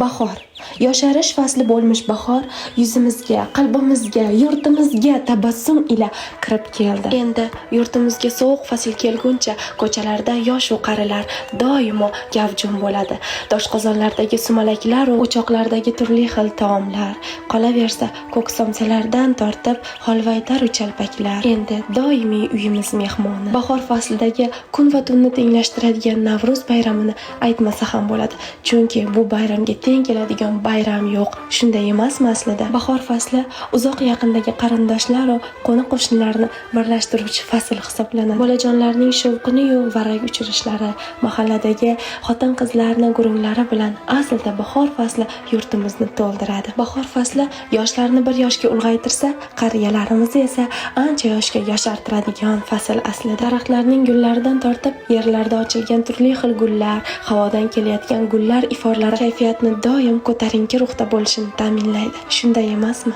Bahor. Yosharish fasli bo'lmish bahor yuzimizga, qalbimizga, yurtimizga tabassum ila kirib keldi. Endi yurtimizga sovuq fasl kelguncha ko'chalarda yosh va qarilar doimo gavjum bo'ladi. Doshqozonlardagi sumalaklar va o'choqlardagi turli xil taomlar, qolaversa ko'ksomsalardan tortib holvaytar va chalpaklar endi doimiy uyimiz mehmoni. Bahor faslidagi kun va tunni tenglashtiradigan Navro'z bayramini aytmasa ham bo'ladi. Chunki bu bayramga teng keladigan bayram yo'q. Shunday emasmi aslida? Bahor fasli uzoq yaqindagi qarindoshlar va qo'ni-qo'shnilarni birlashtiruvchi fasl hisoblanadi. Bolajonlarning shovqini-yu varrak uchirishlari, mahalladagi xotin-qizlarning gurunglari bilan aslida bahor fasli yurtimizni to'ldiradi. Bahor fasli yoshlarni bir yoshga ulg'aytirsa, qariyalarimizni esa ancha yoshga yoshartiradigan fasl aslida. Daraxtlarning gullaridan tortib yerlarda ochilgan turli xil gullar, havodan kelayotgan gullar iforlari kayfiyatni doim ko'tarinki ruhda bo'lishini ta'minlaydi. Shunday emasmi?